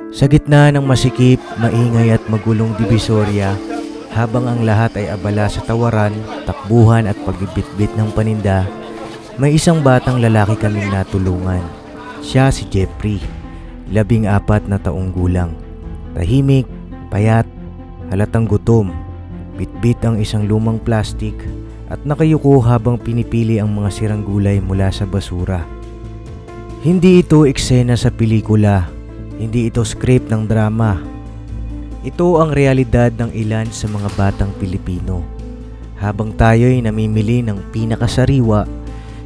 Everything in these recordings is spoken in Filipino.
Sa gitna ng masikip, maingay at magulong divisorya, habang ang lahat ay abala sa tawaran, takbuhan at pagbibitbit ng paninda, may isang batang lalaki kaming natulungan. Siya si Jeffrey, 14 na taong gulang. Tahimik, payat, halatang gutom, bitbit ang isang lumang plastik at nakayuko habang pinipili ang mga sirang gulay mula sa basura. Hindi ito eksena sa pelikula, hindi ito script ng drama. Ito ang realidad ng ilan sa mga batang Pilipino. Habang tayo'y namimili ng pinakasariwa,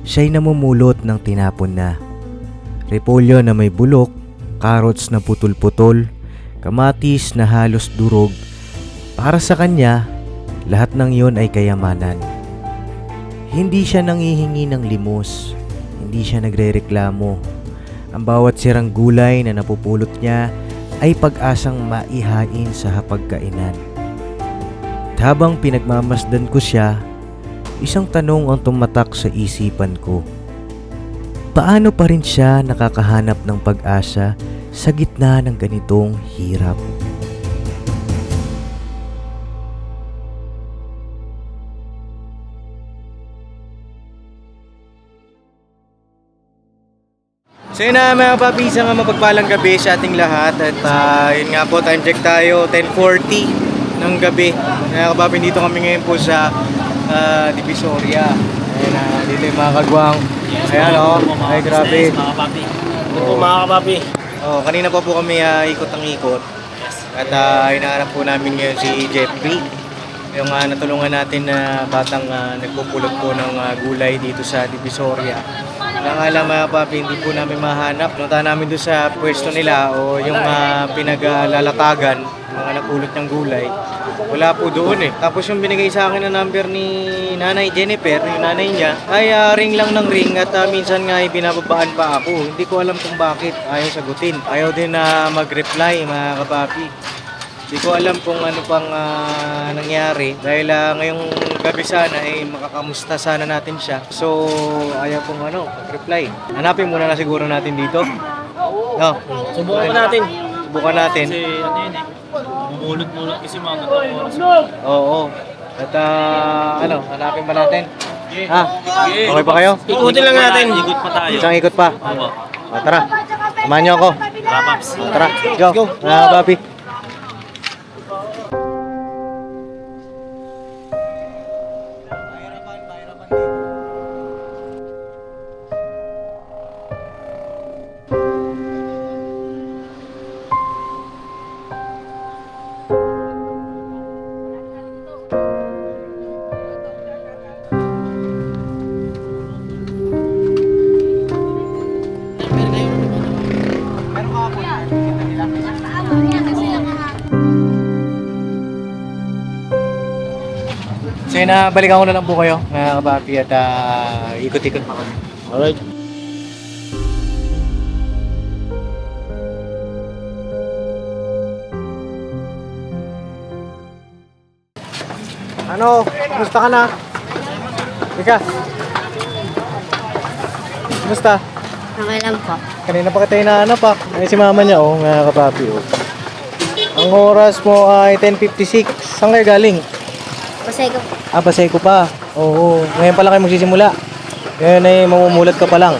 siya'y namumulot ng tinapon na. Repolyo na may bulok, carrots na putol-putol, kamatis na halos durog. Para sa kanya, lahat ng yon ay kayamanan. Hindi siya nanghihingi ng limos, hindi siya nagrereklamo. Ang bawat sirang gulay na napupulot niya ay pag-asang maihain sa hapagkainan. At habang pinagmamasdan ko siya, isang tanong ang tumatak sa isipan ko. Paano pa rin siya nakakahanap ng pag-asa sa gitna ng ganitong hirap? So yun na mga papi, isang mapagpalang gabi sa ating lahat. At yun nga po, time check tayo, 10:40 ng gabi. Mga kapapi, dito kami ngayon po sa Divisoria. Ayan, dito yung mga kagwang. Ayan o, ay grabe. Mga kapapi. Ito po mga kapapi. Kanina pa po kami ikot ang ikot. At hinahanap po namin ngayon si Jeffrey. Yung natulungan natin na batang nagpupulot po ng gulay dito sa Divisoria. Kaya nga lang mga papi, hindi po namin mahanap. Punta namin doon sa pwesto nila o yung pinaglalatagan, mga napulot ng gulay. Wala po doon eh. Tapos yung binigay sa akin na number ni Nanay Jennifer, yung nanay niya, ay ring lang ng ring at minsan nga binababaan pa ako. Hindi ko alam kung bakit ayaw sagutin. Ayaw din na mag-reply mga kapapi. Hindi ko alam kung ano pang nangyari dahil ngayong gabi sana ay makakamusta sana natin siya. So ayaw pong mag-reply. Hanapin muna na siguro natin dito. No. Subukan natin. Subukan natin. Kasi ano yun eh. Mulot-mulot kasi mga ganitong oras. Oo. At hanapin ba natin? Ha? Okay. Okay pa kayo? Ikutin lang natin. Ikot pa tayo. Isang ikot pa. Opo. Tara. Samahan niyo ako. Rapaps. Tara. Go. Papi. So yun, balikan ko na lang po kayo mga kapapi at ikot-ikot pa kami. Alright. Ano? Kumusta ka na? Ika? Kumusta? Okay lang po. Kanina pa kita hinahanap pa. Ay si mama niya mga kapapi Ang oras mo ay 10:56. Saan kayo galing? Kasi ko, Pasay ko pa. Oo. Ngayon pa lang kayo magsisimula. Ngayon ay mamumulat ka pa lang.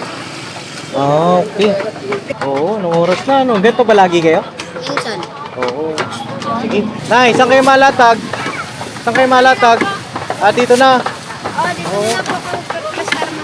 Okay. Oo, anong oras na? Ganito ba lagi kayo? minsan. Oo. Sige. Nay, saan kayo malatag? Saan kayo malatag? Dito na. Dito na po ako pagpasar mo.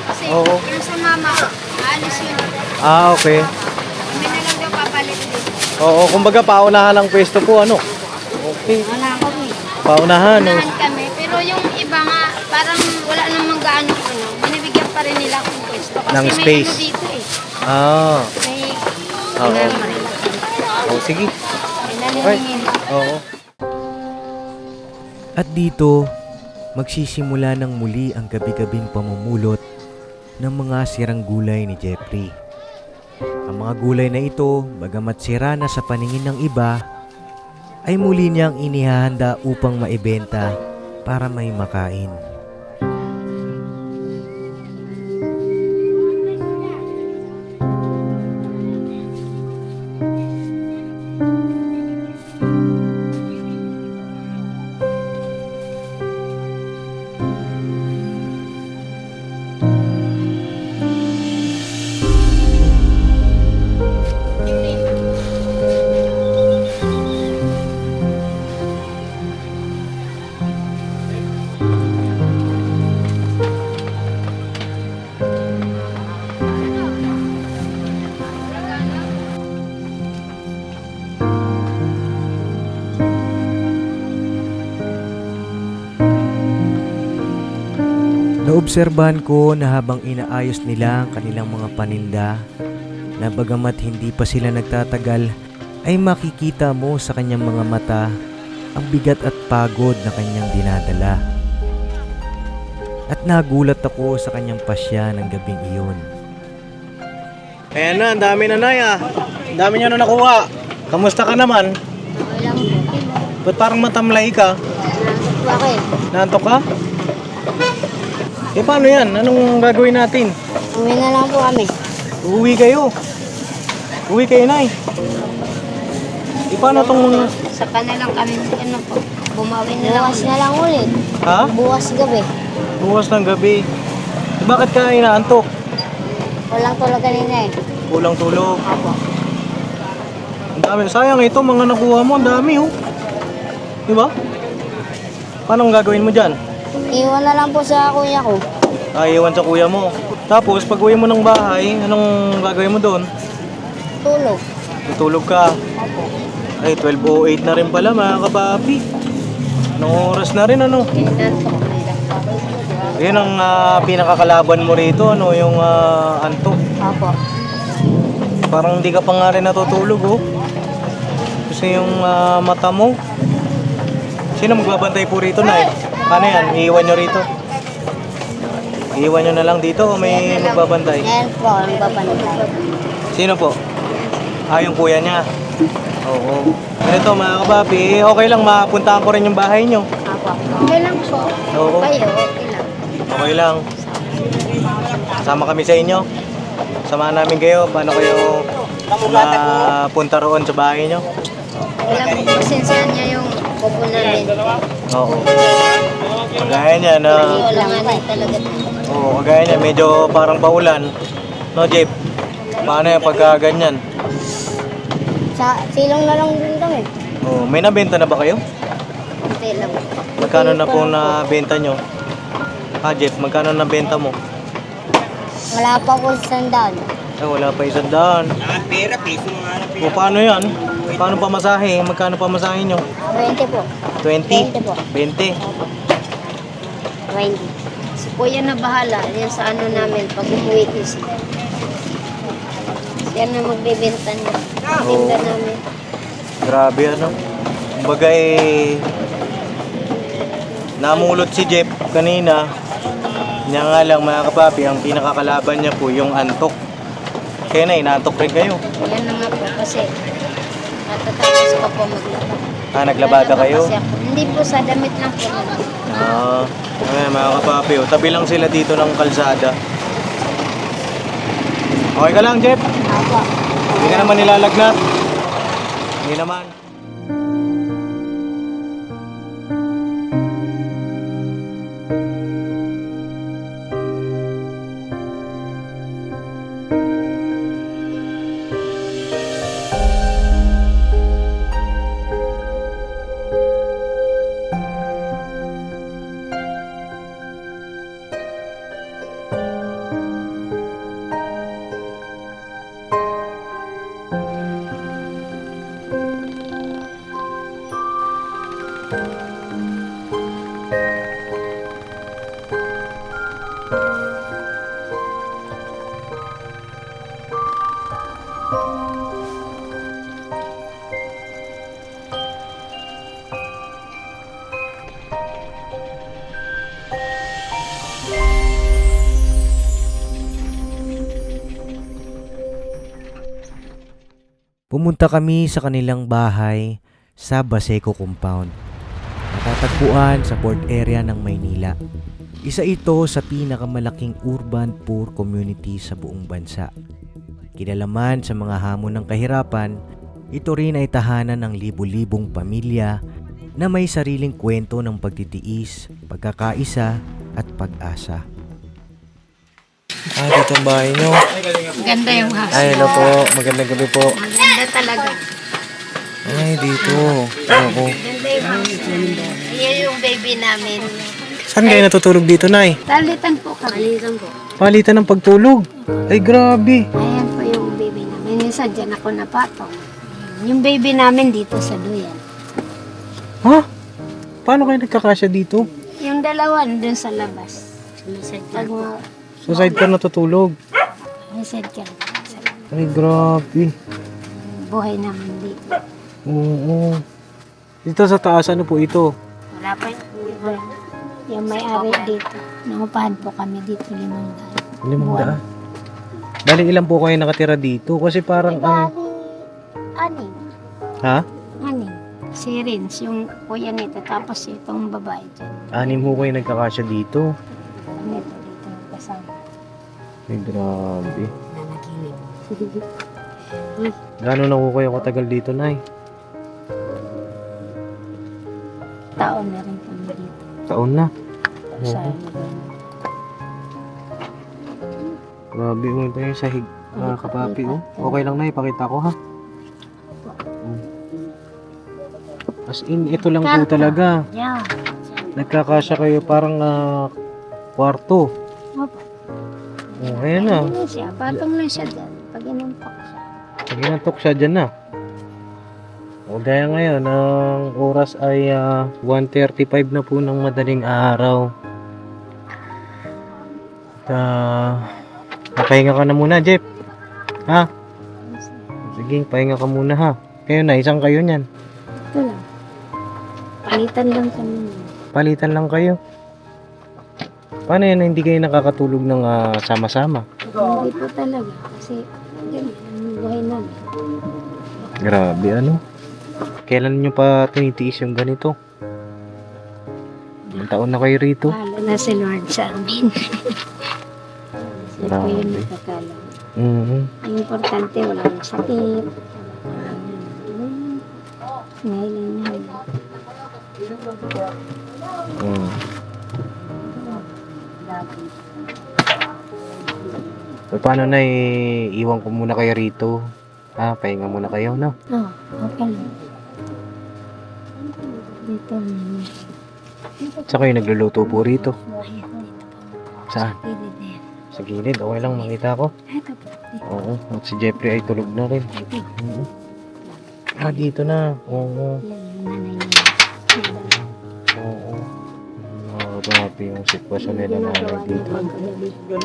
Kasi Oo. yung sa mama ko, alis yun. Okay. Kami na lang daw papalit dito. Oo, kumbaga paunahan ang pwesto po, Okay. Wala kami. Paunahan. Unahan kami. Pero yung iba nga, parang wala namang gaano binibigyan pa rin nila akong pwesto. Kasi Ng may space. ano dito eh. Ah. May Oo. pinamarilan. Sige. May nanihingin. Oo. At dito, magsisimula ng muli ang gabi-gabing pamumulot ng mga sirang gulay ni Jeffrey. Ang mga gulay na ito, bagamat sira na sa paningin ng iba, ay muli niyang inihahanda upang maibenta para may makain. Naobserbahan ko na habang inaayos nila ang kanilang mga paninda, na bagamat hindi pa sila nagtatagal, ay makikita mo sa kanyang mga mata ang bigat at pagod na kanyang dinadala. At nagulat ako sa kanyang pasya ng gabing iyon. Ayan na, ang dami na Nay ah. Ang dami nyo na nakuha. Kamusta ka naman? Okay lang po. Ba't parang matamlay ka? Bakit? Nantok ka? Eh paano yan? Anong gagawin natin? Uwi na lang po kami. Uuwi kayo. Uwi kayo Nay. Eh paano tong... Sa kanilang kami, ano po, bumawi na lang. Bukas na lang ulit. Ha? Bukas gabi. Bukas ng gabi. Eh, bakit ka inaantok? Walang tulog kanina eh. Kulang tulog. Apo. Ang dami. Sayang ito, mga nakuha mo. Ang dami oh. Di ba? Paano ang gagawin mo dyan? Iwan na lang po sa kuya ko. Iwan sa kuya mo. Tapos pag uwi mo ng bahay, anong gagawin mo doon? Tulog. Tutulog ka. Apo. Ay, 12:08 na rin pala mga kapapi. Anong oras na rin ano? Nantok. Yun ang pinakakalaban mo rito, ano, yung antok. Apo. Parang hindi ka pa nga rin natutulog oh. Kasi yung mata mo. Sino magbabantay po rito, Nay? Paano yan? Iiwan nyo rito? Iiwan nyo na lang dito o may magbabantay? Yan po, ang babantay. Sino po? Yung kuya niya. Oo. Ito mga kapapi, okay lang mapuntahan ko rin yung bahay nyo. Apo. Okay lang po. Oo. Kayo, okay lang. Okay lang. Sama kami sa inyo. Samahan namin kayo. Paano kayo punta roon sa bahay nyo? Wala po pasensyahan niya yung kubo namin. Oo. Kagaya niya na... Wala nga na talaga. Oo, kagaya niya. Medyo parang paulan. No, Jeep? Paano yung pagka ganyan? Sa silong na lang din kami. Oo, may nabenta na ba kayo? Kunti lang. Magkano na po nabenta nyo? Jeff, magkano nabenta mo? Wala pa po sandaan. Ay, wala pa 100. O, paano yan? Paano pamasahe? Magkano pamasahe nyo? 20 po. 20? 20 po. 20? 20. Si Kuya na bahala. Yan sa ano namin pag umuwi ko siya. Siya na magbibenta niya. Tinda namin. Grabe ano. Kumbaga namulot si Jeff kanina. Niya nga lang mga kapapi, ang pinakakalaban niya po yung antok. Kaya na, inaantok rin kayo. Yan na nga po kasi natatapos pa po maglaba. Naglabada kayo? Kasi ako. Hindi po sa damit lang po. Ayan mga kapapi, tabi lang sila dito ng kalsada. Okay ka lang, Jeff? Apo. Hindi ka naman nilalagnat? Hindi naman. Pumunta kami sa kanilang bahay sa Baseco Compound. Matatagpuan sa port area ng Maynila. Isa ito sa pinakamalaking urban poor community sa buong bansa. Kinalaman sa mga hamon ng kahirapan, ito rin ay tahanan ng libu-libong pamilya na may sariling kwento ng pagtitiis, pagkakaisa at pag-asa. Dito ang bahay nyo. Ganda yung house. Ay, hello po. Magandang gabi po. Maganda talaga. Ay, dito. Oo. Ganda yung house. Ayan yung baby namin. Saan kayo natutulog dito, Nay? Talitan po kami. Talitan po. Palitan ng pagtulog. Ay, grabe. Ayan po yung baby namin. Minsan dyan ako napatong. Yung baby namin dito sa duyan. Ha? Paano kayo nagkakasya dito? Yung dalawa dun sa labas. Pag mga Sa sidecar natutulog. may sidecar. Ay, grabe. Buhay naman dito. Oo. Dito sa taas, ano po ito? Wala pa yung may-ari dito. Nangupahan po kami dito 500. 500. Bali, ilan po kayo nakatira dito? Kasi parang ang... Anim. Ha? Anim. Si Rins, yung kuya nito. Tapos itong babae dyan. 6 ho kayo nagkakasya dito. Nito dito kasama. Ay, grabe. Nanaginip. Gano'n na ho kayo katagal dito, Nay? Taon na rin kami dito. Taon na. Sa Grabe mo ito yung sahig. Mga kapapi, oh. Okay lang na, ipakita ko, ha? As in, ito lang po talaga. Yeah. Nagkakasya kayo parang kwarto. Opo. Oh, ayan na. Ano siya? Patong lang siya dyan. Pag inuntok siya. Pag inantok siya dyan na. O gaya ngayon, ang oras ay 1:35 na po ng madaling araw. Pahinga ka na muna, Jeff. Ha? Sige, pahinga ka muna, ha? Kayo na, isang kayo niyan. Ito lang. Palitan lang kami. Palitan lang kayo. Paano yan na hindi kayo nakakatulog ng sama-sama? Hindi po talaga. Kasi, ganyan, ang buhay namin. Grabe, ano? Kailan nyo pa tinitiis yung ganito? Ilang taon na kayo rito? Lalo na si Lord sa amin. Siya po Grabe. yung nakakala. Mhm. Ang importante, wala yung sakit. Ngayon na. Mm. So, paano na iwan ko muna kayo rito? Ha, pahinga muna kayo, no? Oo, okay lang. Dito naman. Sa kayo nagluluto po rito? Ayan, dito po. Saan? Gilid na yan. Sa gilid, okay lang makita ko. Ito po. Dito. Oo, at si Jeffrey ay tulog na rin. Ito. Mhm. Dito na. Oo. Yan, yung nanay niya. Oo. Grabe yung sitwasyon nila na dito.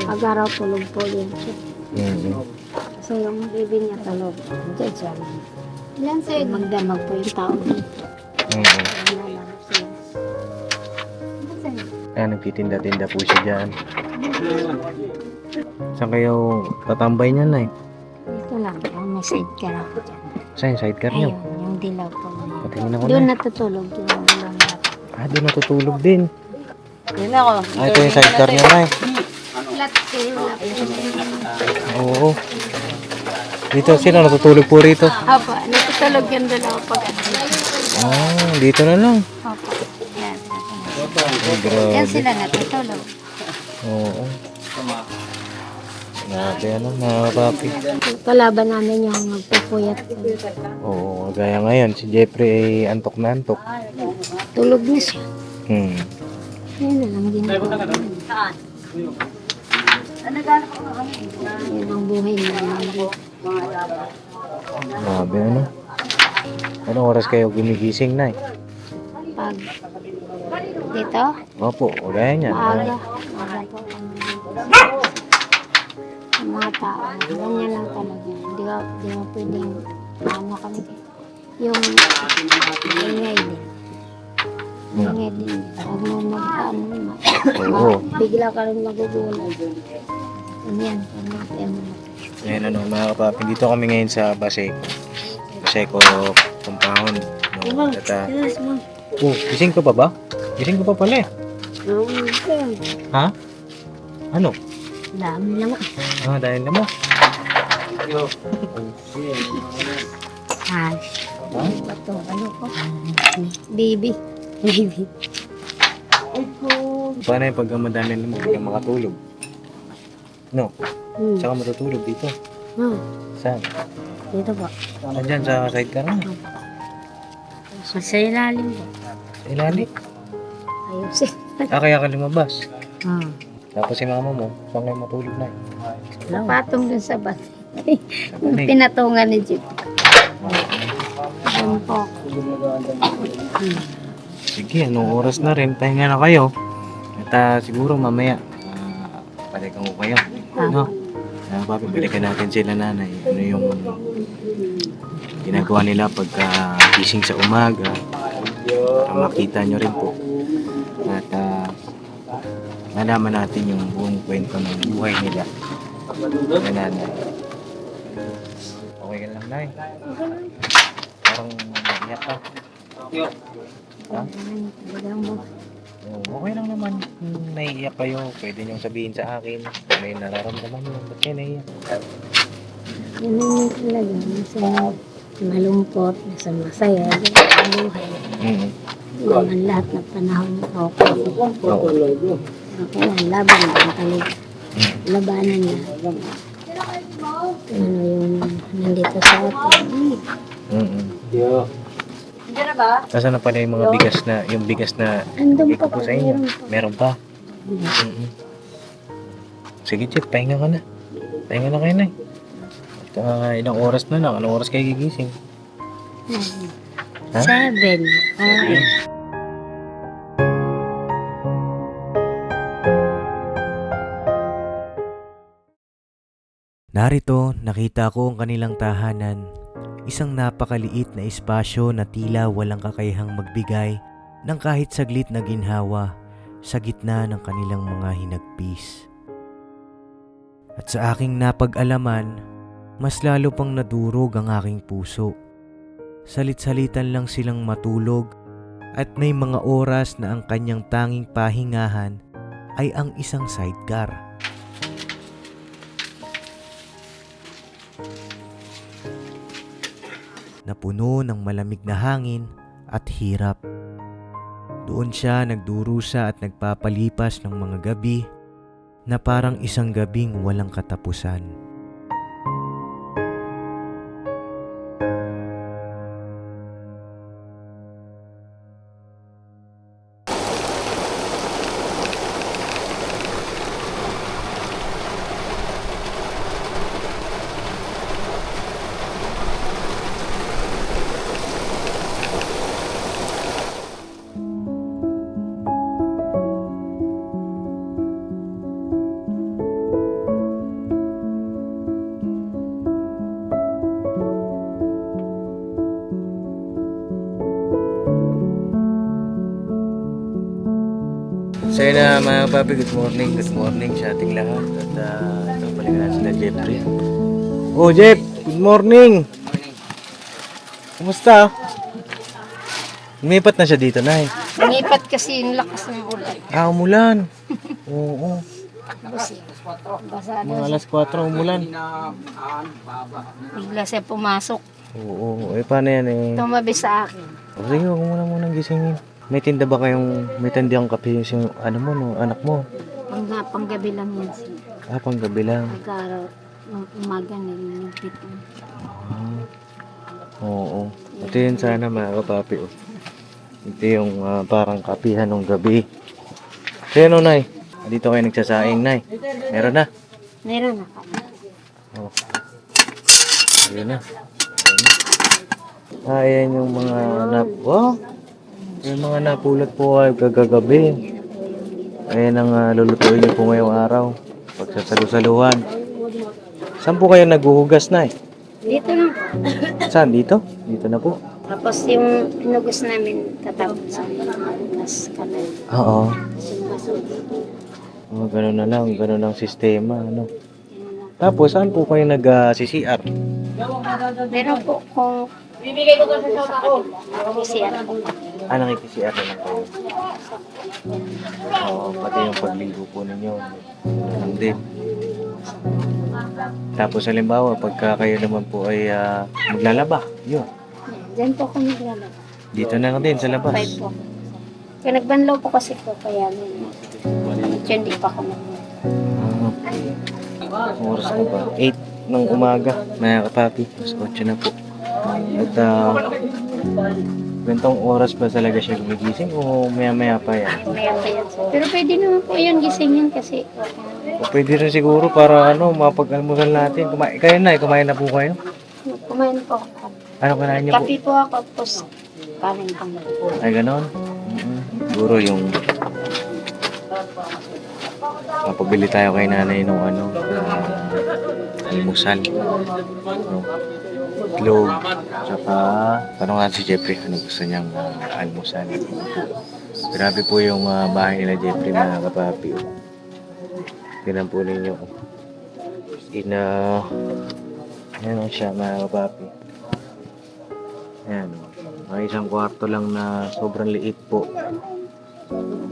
Pag-araw tulog po yun siya. Mhm. Kasi yung baby niya tulog. Diyan siya. Ilan sa'yo? Magdamag po yung tao dito. Mhm. Nalalaro siya. Ilan sa'yo? Kaya nagtitinda-tinda po siya dyan. Saan kayo tatambay niyan, Nay? Dito lang. Yung may sidecar ako dyan. Saan yung sidecar niyo? Ayun, yung dilaw po. Patingin ako Doon na. natutulog yung dilaw natin. Doon natutulog din. Yun ako. Ito yung sidecar niyo, Nay. Flat kayo. Oo. Dito sila natutulog po rito. Opo, natutulog yung dalawa pag Dito na lang. Opo. Yan. Ay, grabe. Yan sila natutulog. Oo. Grabe, ano, mga papi. Kalaban namin yung magpupuyat. Oo, gaya ngayon, si Jeffrey ay antok na antok. Tulog na siya. Hmm. Yan na lang ginagawa. Yan ang buhay namin. Grabe, ano. Anong oras kayo gumigising, Nay? Pag dito, Opo, gaya niyan. maaga. Maaga po. Yung mga tao, ganyan lang talaga. Di ba pwedeng ano kami. Yung ingay din. Ingay din. Huwag mo mag-ano. Oo. Bigla ka rin magugulat. Ganyan. Ayan, ano, mga kapapi. Dito kami ngayon sa Baseco compound. No? At, gising ka pa ba? Gising ka pa pala eh. Ha? Ano? Dami lang. Dahil na mo. Ah, ito, ano ko? Baby. Baby. Paano yung pag madami na mo, biglang makatulog? No? Saan ka matutulog dito? Saan? Dito po. Andyan sa sidecar na. Sa ilalim po. Sa ilalim. Ayusin. Kaya ka lumabas. Hmm. Tapos si mama mo, saan kayo matulog na? Patong dun sa bat. Pinatungan ni Jeep. Yan po. Sige, anong oras na rin? Pahinga na kayo. At siguro mamaya, Balikan ko kayo. No? Papabalikan natin sila nanay. Ano yung ginagawa nila pagka gising sa umaga. Para makita nyo rin po. At malaman natin yung buong kwento ng buhay nila. Kaya nanay. Okay ka lang, nay? Parang naiyak ka. Ha? Okay lang naman. Kung naiiyak kayo, pwede niyong sabihin sa akin. May nararamdaman mo. Ba't kayo naiiyak? Yun naman talaga. Nasa malumpot, nasa masaya, ang buhay. Naman lahat ng panahon okay. Ako ang laban ang talaga. Labanan na. Ano yung nandito sa atin. Nasaan na pala yung mga bigas na Andun ito pa po po, sa inyo? meron Meron pa? pa. Sige, Chip, pahinga ka na. Pahinga na kayo na. At ilang oras na lang. Anong oras kayo gigising? Ha? 7. Narito, nakita ko ang kanilang tahanan. Isang napakaliit na espasyo na tila walang kakayahang magbigay ng kahit saglit na ginhawa sa gitna ng kanilang mga hinagpis. At sa aking napag-alaman, mas lalo pang nadurog ang aking puso. Salit-salitan lang silang matulog at may mga oras na ang kanyang tanging pahingahan ay ang isang sidecar. Na puno ng malamig na hangin at hirap. Doon siya nagdurusa at nagpapalipas ng mga gabi na parang isang gabing walang katapusan. So yun na mga papi, good morning sa ating lahat. At ito balikan natin sila Jeffrey. Oh Jeff, good morning! Kumusta? Lumipat na siya dito, Nay. Lumipat kasi yung lakas ng ulan. Umulan. Oo. Basa Mga alas 4 umulan. bigla siya pumasok. Oo. Paano yan eh? Tumabi sa akin. Sige, huwag mo na munang gisingin. May tinda ba kayong, may tindang kape yung ano mo, no, anak mo? Panggabi lang yan siya. Pang gabi lang. Pagkaraw, umaga nililipit. Oo. Ito yun sana mga kapapi. Oh. Ito yung parang kapihan ng gabi. So yun, Nay. Dito kayo nagsasaing, Nay. Meron na. Meron na kami. Oh. Ayun na. Ayan yung mga wow. Yung mga napulot po ay kagagabi. Ayan ang lulutuin niyo po ngayong araw. Pagsasalu-saluhan. Saan po kayo naghuhugas, Nay? Dito lang. Saan? Dito? Dito na po. Tapos yung pinugos namin tatapos sa mas kanan. Oo. Yung basura. Oh, ganun na lang. Ganun ang sistema. Ano? Tapos, saan po kayo nag-CCR? Meron po kung bibigay ko kasi sa ako. Nakikisiar na lang kayo. Oo, pati yung pagligo po ninyo. Ganun din. Tapos halimbawa, pagka kayo naman po ay maglalaba, yun. Diyan po kami naglalaba. Dito na lang din sa labas. 5 po. Kaya nagbanlaw po kasi po kaya medyo hindi pa ako Oras na ba? 8 ng umaga, mga kapapi. Mas 8 na po. At ganitong oras ba talaga siya gumigising o maya-maya pa yan? Maya pa yan. Pero pwede naman po yan gisingin kasi O pwede rin siguro para mapag-almusal natin. Kayo na, kumain na po kayo? kumain po ako. Ano kanain niyo po? Kape po ako tapos kanin kami. Ay, ganon? Siguro yung Mapabili tayo kay nanay nung almusal. No? Itlog. Tsaka, tanong nga si Jeffrey, ano gusto niyang almusal. Grabe po yung bahay nila Jeffrey, mga kapapi. Tignan po ninyo. Ayan siya, mga kapapi. Ayan. May isang kwarto lang na sobrang liit po.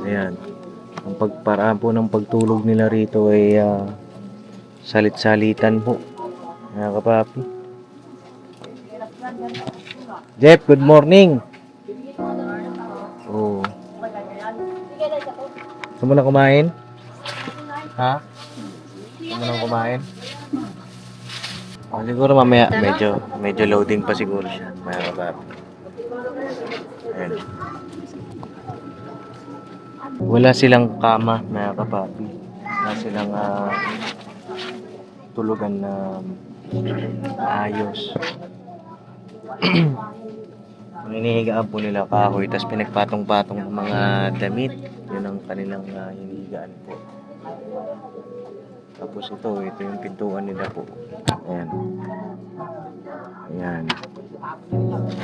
Ayan. Ang pagparaan po ng pagtulog nila rito ay salit-salitan po. Mga kapapi. Jeff, good morning. Oh. Gusto mo na kumain? Ha? Gusto mo na kumain? Siguro mamaya medyo loading pa siguro siya. Mga kapapi. Ayan. Wala silang kama, mga kapapi. Wala silang tulugan na ayos. Ang hinihigaan po nila kahoy, tapos pinagpatong-patong ng mga damit. Yun ang kanilang hinihigaan po. Tapos ito yung pintuan nila po. Ayan. Ayan.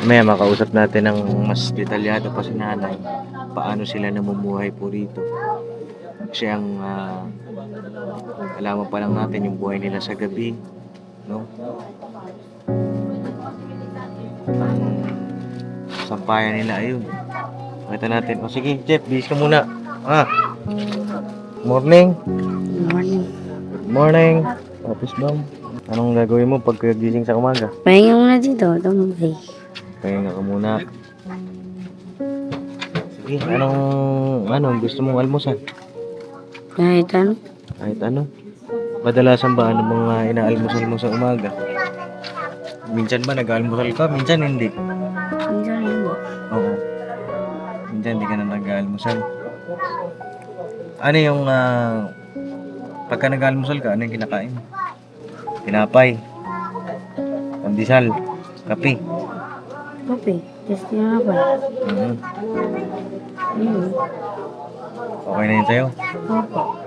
May makausap natin ng mas detalyado pa si nanay. Paano sila namumuhay po rito. Kasi ang alaman pa lang natin yung buhay nila sa gabi. No? Sampayan nila ayun. Pakita natin. O sige, Jeff, bihis ka muna. Morning. Morning. Good morning. Office ma'am. Anong gagawin mo pag gising sa umaga? Pahinga muna dito, tumubay. Pahinga ka muna. Sige, anong gusto mong almusal? Kahit ano? Kahit ano? Kadalasan ba ano mga inaalmusal mo sa umaga? Minsan ba nag-aalmusal ka? Minsan hindi. Minsan hindi. Oo. Minsan hindi ka na nag-aalmusal. Ano yung pagka nag-aalmusal ka, ano yung kinakain mo? Tinapay, pandesal, kape. Kape, just tinapay. Okay na yun sa'yo? Opo.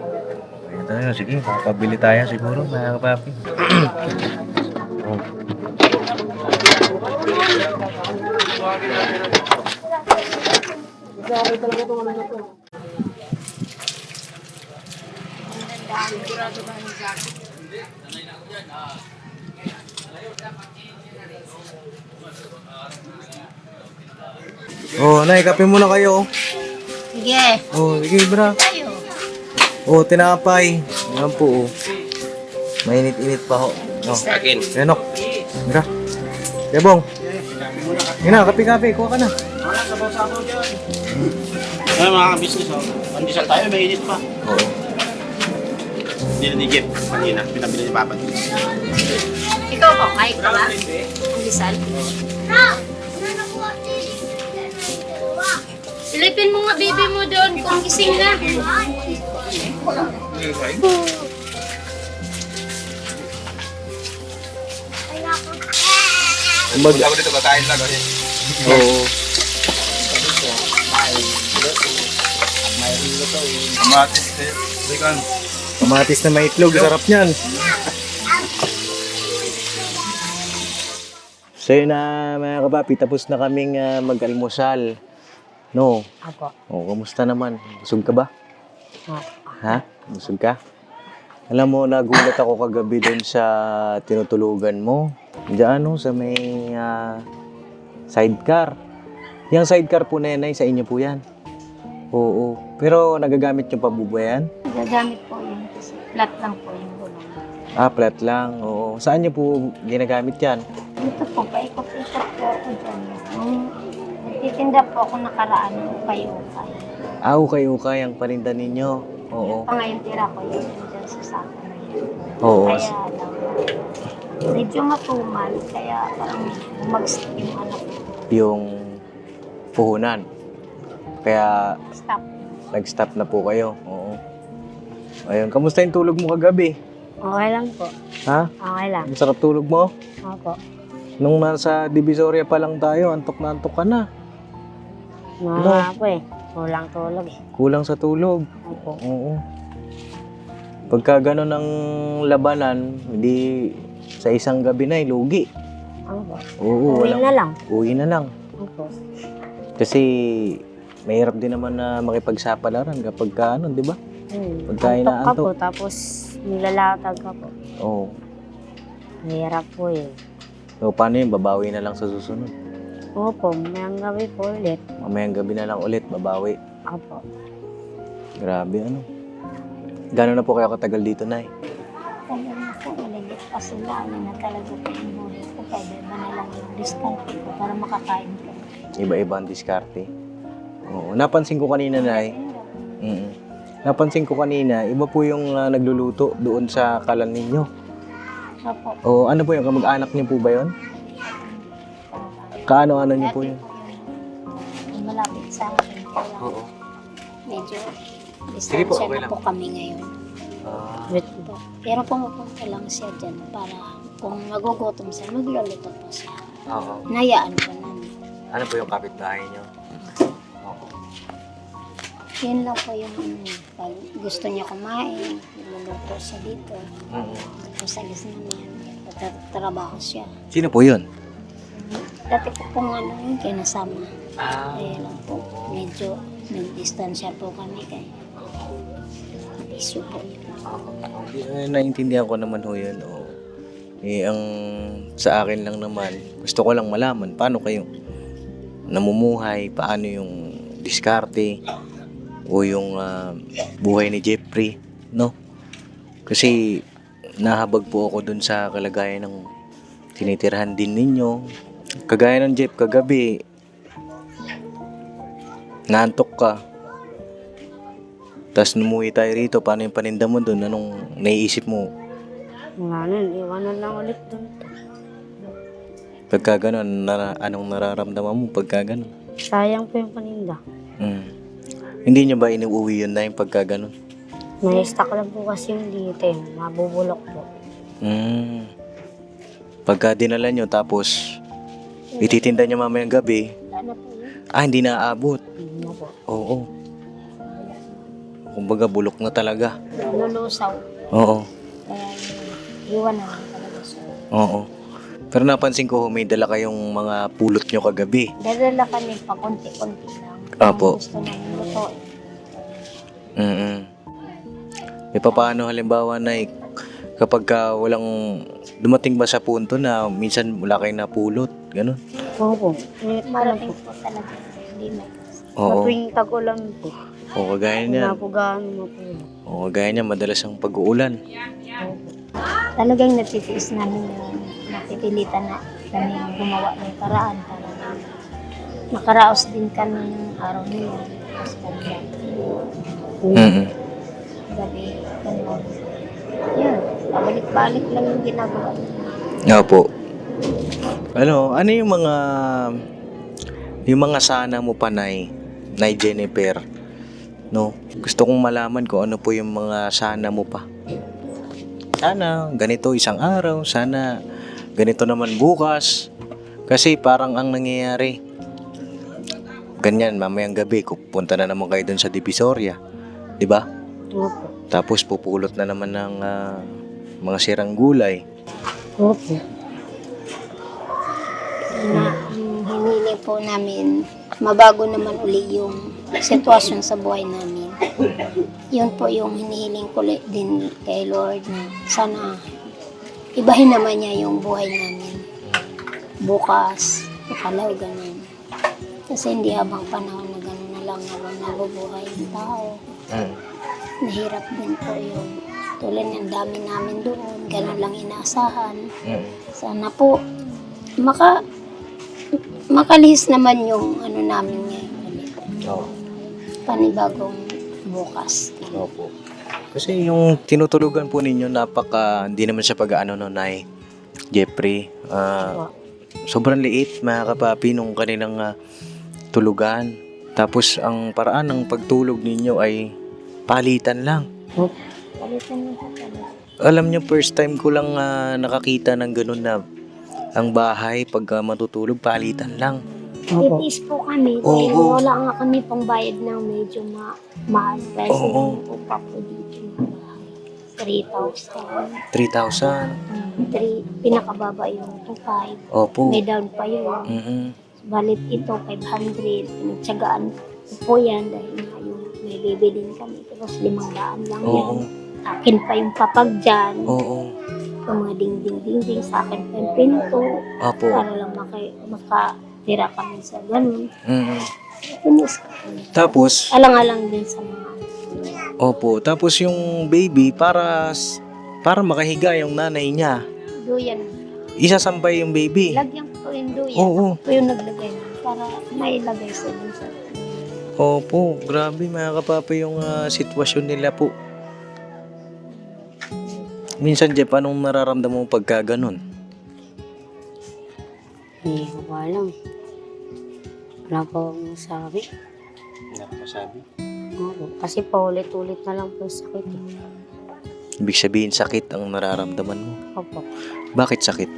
Okay na tayo. Sige, papabili tayo siguro, mga kapapi. Oh. Oh, nay, kape muna kayo. Sige. Oh, sige, bra. Oh, tinapay. Yan po, oh. Mainit-init pa, ho. Oh. Renok. Bra. Debong. Yan na, kape-kape. Kuha ka na. Ay, mga business, pandesal tayo, mainit pa. Oo. Hindi na ni Jeff, kanina, pinabili ni Papa. Ikaw po, kahit ka ba? Pandesal. Silipin mo nga baby mo doon kung gising na. Ako dito, kakain lang. Oo. Kamatis, bacon. Kamatis na may itlog. Sarap niyan. So yun na, mga kapapi, tapos na kaming mag-almusal. No? Apo. Oh, kamusta naman? Busog ka ba? Ha? Busog ka? Alam mo, nagulat ako kagabi doon sa tinutulugan mo. Diyan, sa may sidecar. Yung sidecar po na yan, sa inyo po yan. Oo. Pero nagagamit yung pabubuyan? Gagamit po yun kasi flat lang po yung gulong. Flat lang. Oo. Saan niyo po ginagamit yan? Dito po, paikot-ikot po ako dyan. Nagtitinda po ako nakaraan ng ukay-ukay. Ukay-ukay ang paninda ninyo. Oo. Pa ngayon tira ko yun dyan sa sako na yun. Oo. Kaya medyo matumal, kaya parang bumagsak yung anak ko. Yung puhunan. Kaya Stop. nag-stop na po kayo. Oo. Ayun, kamusta yung tulog mo kagabi? Okay lang po. Ha? Okay lang. Masarap tulog mo? Opo. Nung nasa Divisoria pa lang tayo, antok na antok ka na. Mga po eh. Kulang tulog eh. Kulang sa tulog. Opo. Oo. Pagka gano'n ang labanan, hindi sa isang gabi na lugi. Opo. Oo, Uwi na lang. Uwi na lang. Opo. Kasi mahirap din naman na makipagsapalaran kapag ka ano, di ba? Pagka Antok ka inaantok. po, tapos nilalatag ka po. Oo. Mahirap po eh. So, paano yun? Babawi na lang sa susunod. Opo, mayang gabi po ulit. Mamayang gabi na lang ulit, babawi. Opo. Grabe, ano? Gano'n na po kayo katagal dito, Nay? Tagal na po, maligit pa sila. Ano na talaga po yung buhay ko. Kaya iba na lang yung discount ko para makakain ko. Iba-iba ang diskarte. Oo. Napansin ko kanina, Nay. Napansin ko kanina, iba po yung nagluluto doon sa kalan ninyo. Opo. O ano po yung kamag-anak niyo po ba yun? Kaano-ano niyo po yun? Yung malapit sa akin. Kaya Oo. medyo Sige po, distansya okay na lang. po kami ngayon. Wait. Po. Pero pumupunta lang siya dyan para kung magugutom siya, magluluto po siya. Oo. Nayaan ko namin. Ano po yung kapitbahay niyo? Oo. Yun lang po yung pag gusto niya kumain, magluluto siya dito. Tapos alis namin, trabaho siya. Sino po yun? Dati po kung ano yung kinasama. Ah. Kaya lang po, medyo nag-distansya po kami kaya issue po yun. Naintindihan ko naman ho yun. Oo. Eh, ang sa akin lang naman, gusto ko lang malaman paano kayo namumuhay, paano yung diskarte o yung buhay ni Jeffrey, no? Kasi nahabag po ako dun sa kalagayan ng tinitirhan din ninyo. Kagaya ng Jeff, kagabi, naantok ka. Tapos numuwi tayo rito, paano yung paninda mo dun? Anong naiisip mo? Nga nun, iwanan lang ulit dun. Pagka ganun, anong nararamdaman mo pagka ganun? Sayang po yung paninda. Hindi nyo ba inuuwi yun na yung pagka ganun? May stock lang po kasi yung dito eh. Mabubulok po. Pagka dinala nyo, tapos ititinda nyo mamayang gabi, Wala na po yun. hindi na aabot. Hindi na po. Oo. Kumbaga, bulok na talaga. Lulusaw. Oo. Kaya iwan na lang talaga siya. Oo. Pero napansin ko, may dala kayong mga pulot nyo kagabi. Dadala kami pa konti-konti lang. Apo. Kung gusto namin lutoin. E paano halimbawa na kapag walang dumating ba sa punto na minsan wala kayong napulot, ganun? Opo. Marating po talaga. Hindi na. Oo. Matuwing tag-ulan po. O kagaya Hindi niyan. na po gaano mapulok. O kagaya niyan, madalas ang pag-uulan. Talagang natitiis namin yun. Napipilitan na kami yung gumawa ng paraan para makaraos din kami ng araw na yun. Tapos kanila. Gabi, ganun. Yun, pabalik-balik lang yung ginagawa niya. Opo. Ano yung mga sana mo pa, Nay Jennifer, no? Gusto kong malaman kung ano po yung mga sana mo pa. Sana ganito isang araw, sana ganito naman bukas. Kasi parang ang nangyayari, ganyan, mamayang gabi, pupunta na naman kayo dun sa Divisoria. Di ba? Opo. Tapos pupulot na naman ng mga sirang gulay. Opo. Na hiniling po namin, mabago naman uli yung sitwasyon sa buhay namin. Yun po yung hinihiling ko din kay Lord na sana ibahin naman niya yung buhay namin. Bukas, ikalaw, ganun. Kasi hindi habang panahon na ganun na lang habang nabubuhay ng tao. Nahirap din po yung tulad ng dami namin doon, ganun lang inaasahan. Sana po makalihis naman yung ano namin ngayon ulit. Oo. Panibagong bukas. Opo. Kasi yung tinutulugan po ninyo, hindi naman siya pag-ano no, Nay Jeffrey. Sobrang liit, mga kapapi, nung kanilang tulugan. Tapos ang paraan ng pagtulog ninyo ay palitan lang. Palitan mo po talaga. Alam nyo, first time ko lang nakakita ng ganun na ang bahay pag matutulog, palitan lang. Opo. Titiis po kami. Oo. Dahil wala nga kami pang bayad ng medyo mahal. Dahil Oo. po pa po dito ng bahay. 3,000. 3,000. Pinakababa yung 2,500. Opo. May down pa yun. Mm-mm. Balit ito, 500. Pinagtsagaan ko po yan dahil nga yung may baby din kami. Tapos 500 lang yan. Oo. Akin pa yung papag dyan. Oo. Yung mga ding-ding-ding-ding sa akin pa yung pinto. Opo. Para lang makatira kami sa ganun. Mm-mm. Tinis ko. Tapos, Alang-alang din sa mga opo. Tapos yung baby, para makahiga yung nanay niya, duyan. isasampay yung baby. Lagyan ko yung duyan. Oo. Ako yung naglagay nun para mailagay sa dun sa Opo, grabe mga kapapa yung sitwasyon nila po. Minsan, Jeff, anong nararamdaman mo pagka ganun? Hindi ko pa alam. Wala pa akong masabi. Wala ko masabi. Oo, kasi paulit-ulit na lang po yung sakit. Ibig sabihin, sakit ang nararamdaman mo. Opo. Bakit sakit?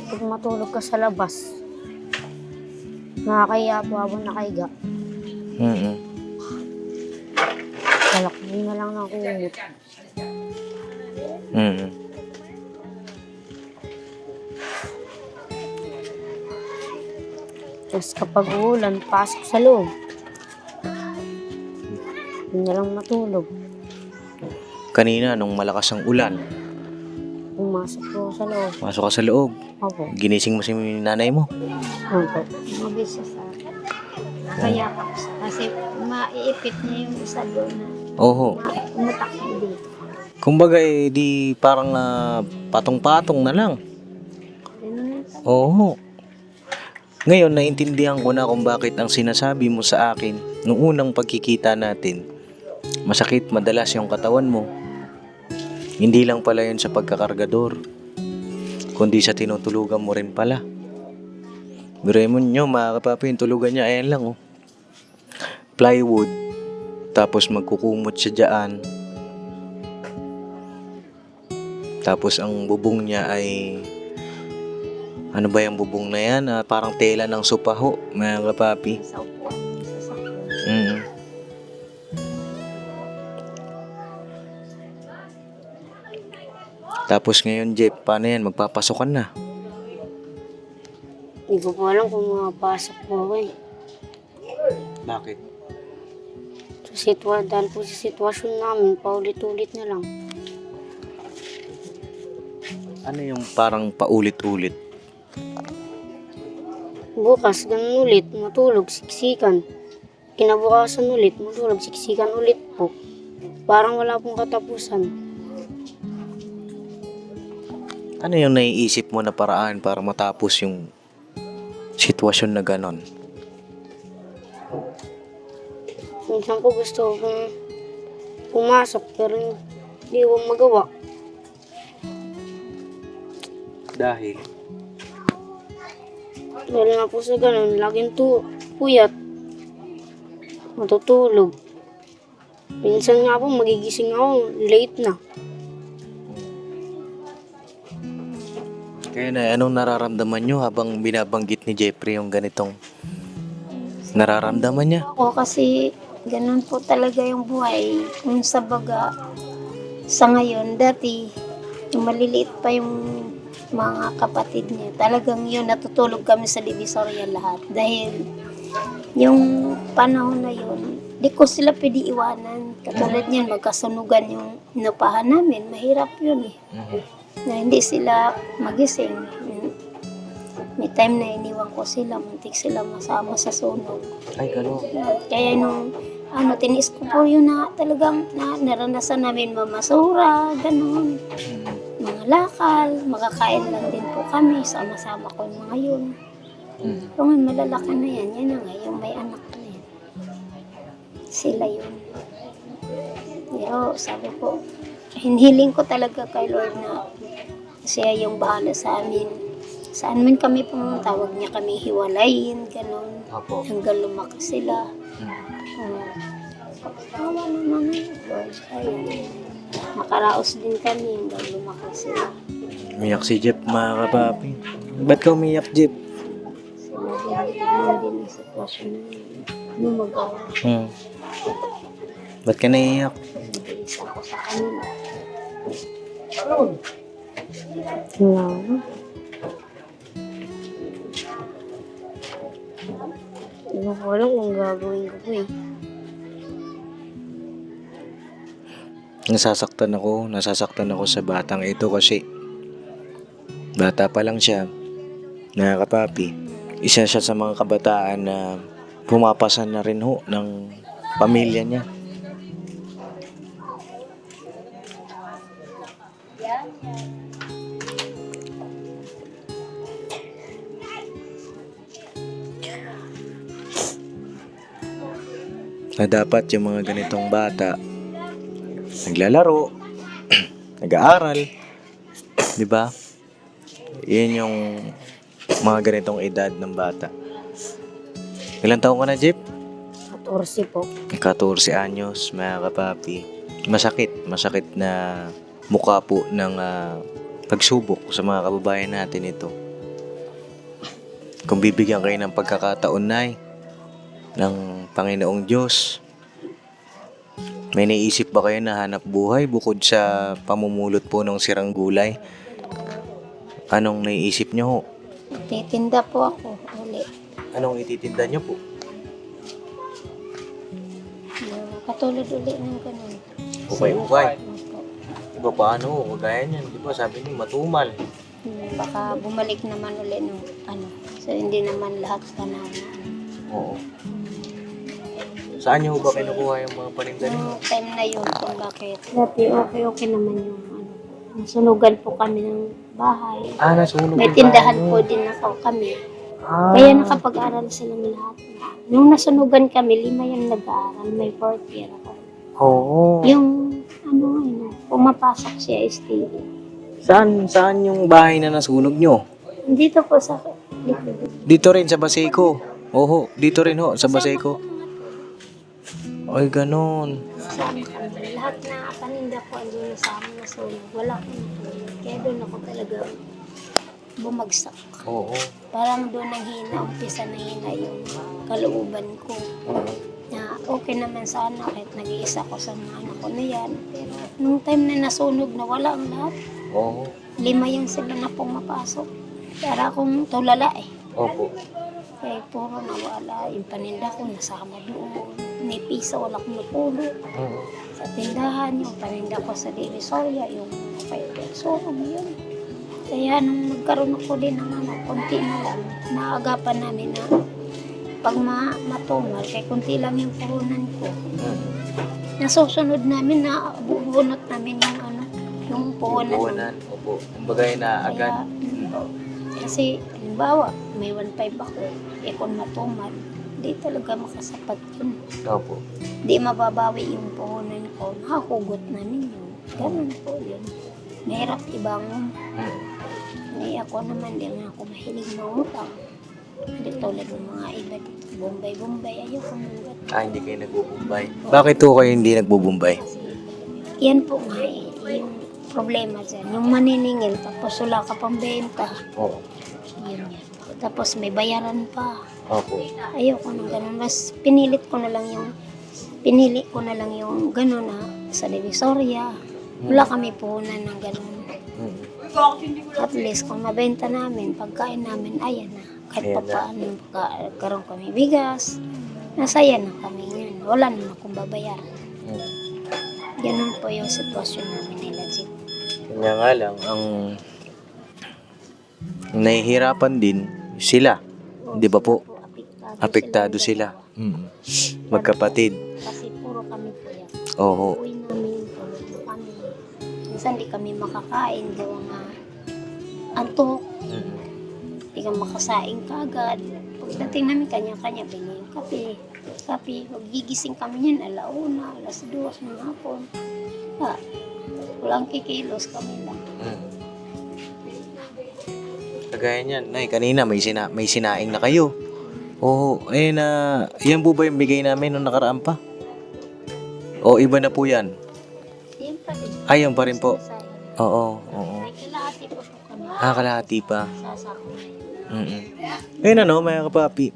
Pag matulog ka sa labas, nakakaya po habang nakahiga. Mm-mm. Kalakbong na lang ng kumot. Mm-mm. Tapos kapag uulan, pasok sa loob. Hindi na lang matulog. Kanina, nung malakas ang ulan, Pumasok po sa loob. masok ka sa loob. Opo. Ginising mo si nanay mo. Opo. mabisa sa akin. Kaya kasi maiipit niya yung isa doon na Oho. umutak na dito. Kumbaga, di parang patong-patong na lang. Ganun. Oo. Ngayon, naintindihan ko na kung bakit ang sinasabi mo sa akin nung unang pagkikita natin, masakit madalas yung katawan mo. Hindi lang pala yun sa pagkakargador, kundi sa tinutulugan mo rin pala. Biruin mo nyo, mga kapapa, yung tulugan niya, ayan lang, oh. Plywood, tapos magkukumot siya dyan. Tapos ang bubong niya ay, ano ba yung bubong na yan? Parang tela ng supaho, mga kapapi. Sa upuan, sa sakyan. Mm. Tapos ngayon, Jeff, paano yan? Magpapasokan na. Hindi ko po alam kung makapasok po ako eh. Bakit? Dahil po sa sitwasyon namin, paulit-ulit na lang. Ano yung parang paulit-ulit? Bukas, ganun ulit, matulog, siksikan. Kinabukasan ulit, matulog, siksikan ulit po. Parang wala pong katapusan. Ano yung naiisip mo na paraan para matapos yung sitwasyon na ganon? Minsan po gusto kong pumasok pero hindi ko magawa. Dahil? Dahil nga po sa ganun, laging puyat. Matutulog. Minsan nga po magigising ako, late na. Kaya na, anong nararamdaman nyo habang binabanggit ni Jeffrey yung ganitong nararamdaman niya? Ako kasi ganun po talaga yung buhay. Kung sa baga, sa ngayon, dati, yung maliliit pa yung mga kapatid niya. Talagang yun, natutulog kami sa Divisoria lahat. Dahil yung panahon na yun, di ko sila pwede iwanan. Katulad niyan, magkasunugan yung inupahan namin. Mahirap yun eh. Na hindi sila magising. May time na iniwan ko sila, muntik sila masama sa sunog. Ay, gano'n. Kaya nung tinis ko po yun na talagang naranasan namin mamasura, ganun. Mga lakal, makakain lang din po kami, sama-sama ko yung mga yun. Kung malalaki na yan, yan na nga, yung may anak na yan. Sila yun. Pero sabi ko, hinihiling ko talaga kay Lord na siya yung bahala sa amin. Saan man kami pumunta, huwag niya kami hiwalayin, ganun. Apo. Hanggang lumaki sila. Kapawa naman Lord. Ayun. Makaraos din kami hanggang lumaki sila. Umiyak si Jeff, mga kapapi. Ba't ka umiyak, Jeff? Sila din ang sitwasyon na yun. Ano magawa? Ba't ka naiiyak? Nag-iisa ko sa kanila. Wala. Hindi ko alam kung gagawin ko po eh. Nasasaktan ako sa batang ito kasi bata pa lang siya, nakakapapi. Isa siya sa mga kabataan na pumapasan na rin ho ng pamilya niya. Na dapat yung mga ganitong bata naglalaro, nag-aaral, di ba? Yan yung mga ganitong edad ng bata. Ilang taon ka na, Jeep? 14 po. 14 anyos, mga kapapi. Masakit na mukha po ng pagsubok sa mga kababayan natin ito. Kung bibigyan kayo ng pagkakataon, Nay, ng Panginoong Diyos, may naisip ba kayo na hanap buhay bukod sa pamumulot po ng sirang gulay? Anong naisip nyo ho? Titinda po ako uli. Anong ititinda nyo po? Katulad uli ng ganun. Ukay-ukay. Opo. Diba paano ho? Kagaya niyan. Diba sabi niyo matumal. Baka bumalik naman uli ng ano. So hindi naman lahat panahon na ano. Oo. Saan nyo ba kinukuha yung mga paninda niyo? Yung time na yun kung bakit. Dati okay naman yung ano. Nasunugan po kami ng bahay. Nasunog. May tindahan po din ako kami. Kaya nakapag-aral silang lahat. Nung nasunugan kami, 5 yung nag-aaral. May 4th year ako. Oo. Yung pumapasok siya STD. Saan yung bahay na nasunog nyo? Dito po sa Dito rin sa Baseco. Oho, dito rin ho, sa Baseco. Ay, ganun. Kasama kami. Lahat na paninda ko andun sa amin na sunog. Wala akong natulog. Kaya doon ako talaga bumagsak. Oo. Parang doon umpisa na hina yung kalooban ko. Na okay naman sana kahit nag-iisa ko sa mga anak ko na yan. Pero nung time na nasunog na wala ang lahat. Oo. 5 yung sila na pumapasok. Para akong tulala eh. Opo. Kaya puro nawala. Yung paninda ko nasama doon. May piso, wala akong napulot. Sa tindahan, yung paninda ko sa Divisoria, yung 5 peso, yun. Kaya nung nagkaroon ako din ng konti na lang, naagapan namin na pag matumal, kaya konti lang yung puhunan ko. Nasusunod namin na bubunot namin yung puhunan. Puhunan. Opo. Kumbagay na agad. Kasi, halimbawa, may 1.5 ako, kung matumal, di talaga makasapat yun. Opo. Di mababawi yung puhunan ko, nakakugot namin yun. Ganun po yun. Mahirap ibangon. Eh ako naman, di na ako mahilig mangutang. Hindi tulad ng mga iba dito. Bombay, ayoko mangat. Hindi kayo nagbubumbay. Bakit po kayo hindi nagbubumbay? Kasi, yan po nga eh, yung problema dyan. Yung maniningil, tapos wala ka pang benta. Oo. Yun yan. Tapos may bayaran pa. Opo. Ayoko ng ganun. Mas pinili ko na lang yung ganun na sa Divisoria. Wala kami puhunan ng ganun. At least kung mabenta namin, pagkain namin, ayan na. Kahit pa paano karoon kami bigas, nasaya na kami yun. Wala naman akong babayaran. Ganun po yung sitwasyon namin nila, Jeep. Kanya nga lang, ang nahihirapan din sila. Di ba po? Apektado sila. Magkapatid. Kasi puro kami po yan. Oo. Uwi namin, puro kami. Minsan di kami makakain, gawa nga antok. Di ka makasaing kagad. Pagdating namin kanya-kanya, binigyan yung kape. Magigising kami yan, 1:00, 2:00 ng hapon. Walang kikilos kami lang. Kagaya niyan. Nay, kanina may sinaing na kayo. Oo. Yan po ba yung bigay namin nung nakaraan pa? O iba na po yan? Yan pa rin. Yan pa rin po. Oo. May kalahati pa po kami. Kalahati pa. Sasako na yun. Ayun mga kapapi.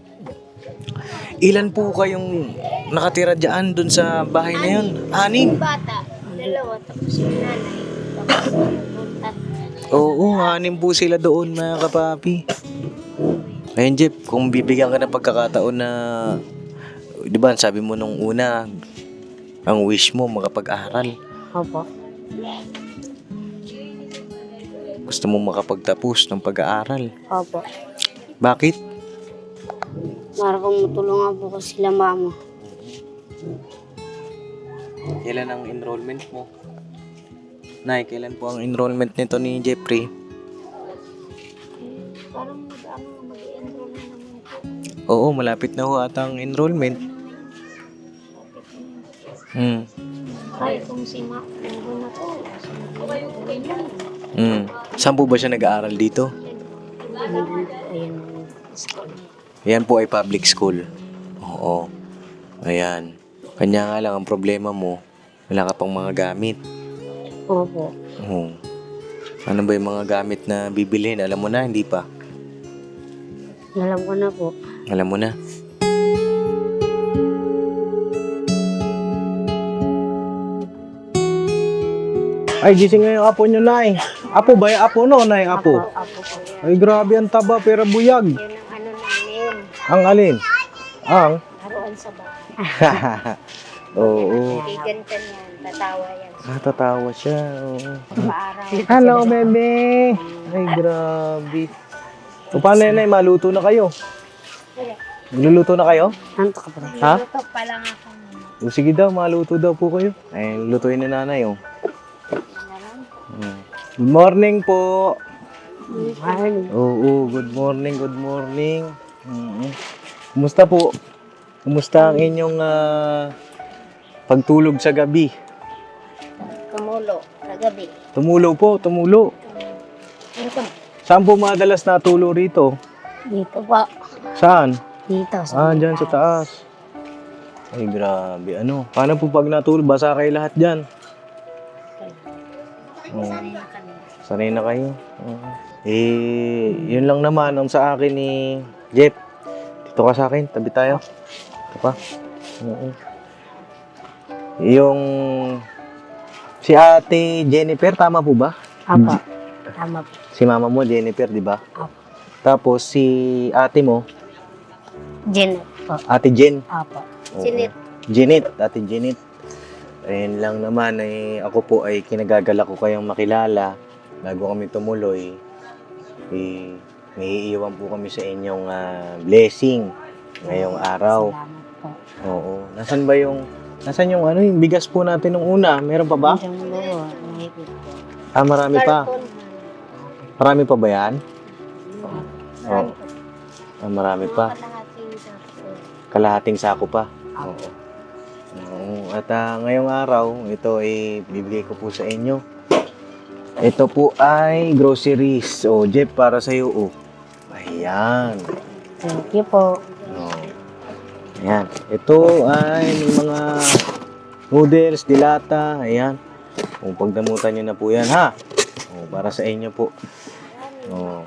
Ilan po kayong nakatira dyan dun sa bahay na yun? 6? Bata, 2, tapos yung nanay. Tapos yung tatlo. Oo, 6 po sila doon mga kapapi. Ayun Jeff, kung bibigyan ka ng pagkakataon na, di ba sabi mo nung una, ang wish mo makapag-aral. Opo. Gusto mo makapagtapos ng pag-aaral. Opo. Bakit? Para pong matulungan po ko sila mama. Kailan ang enrollment mo? Nay, kailan po ang enrollment nito ni Jeffrey? Parang mag-enroll na naman po. Oo, malapit na ho ata ang enrollment. Kahit kung si Ma, nandun na po. Saan po ba siya nag-aaral dito? Ayun. Yan po ay public school. Oo. Ayan. Kanya nga lang ang problema mo, wala ka pang mga gamit. Opo. Oo. Ano ba yung mga gamit na bibilhin? Alam mo na, hindi pa? Alam ko na po. Alam mo na. Ay, gising nga yung apo nyo, Nay. Apo ba? Apo no, Nay? Apo. Apo po. Ay, grabe ang taba, pero buyag. Yun ang ano namin. Ang alin? Ang? Haruan sa bahay. Oo. Kaigan ka niyan, tatawa yan. Tatawa siya. Oo. Paaraw. Hello, bebe. Ay, grabe. O, paano yan, Nay? Maluto na kayo? Luluto na kayo? Anto ka pa. Ha? Luto pa lang ako. O, sige daw, maluto daw po kayo. Ay, lutuin na nanay, oh. Good morning po. Oo, good morning, good morning. Kumusta po? Kumusta ang inyong pagtulog sa gabi? Tumulo, kagabi. Tumulo po, tumulo. Ito, Saan po madalas natulo rito? dito pa. Saan? Dito. Sa Dyan sa taas. Ay, grabe. Ano? Paano po pag natulog? Basa kayo lahat dyan. Oh. sanay na kami. Sanay na kayo. Oo. Yun lang naman ang sa akin ni Jeff. Dito ka sa akin, tabi tayo. Ito pa. Oo. Yung si Ate Jennifer, tama po ba? Apo. Tama po. Si mama mo, Jennifer, di ba? Apo. Tapos si ate mo, Jen po. Ate Jen. Apo. Oo. Sinit. Jenit, Ate Jenit. Ayun lang naman, ako po ay kinagagalak ko kayong makilala. Bago kami tumuloy, may iiwan po kami sa inyong blessing ngayong araw. Salamat po. Oo. Nasaan yung yung bigas po natin nung una? Meron pa ba? Ang loro, mahigit po. Marami pa. Karton. Marami pa ba yan? Oo. Marami pa. Kalahating sa Kalahating sako pa. Oo. At ngayong araw, ito ay bibigay ko po sa inyo. Ito po ay groceries. O, Jeff, para sa iyo. Oh. Ayan. Thank you po. Oh. Ayan. Ito ay mga noodles, dilata. Ayan. Kung pagdamutan nyo na po yan, ha? O, para sa inyo po. O.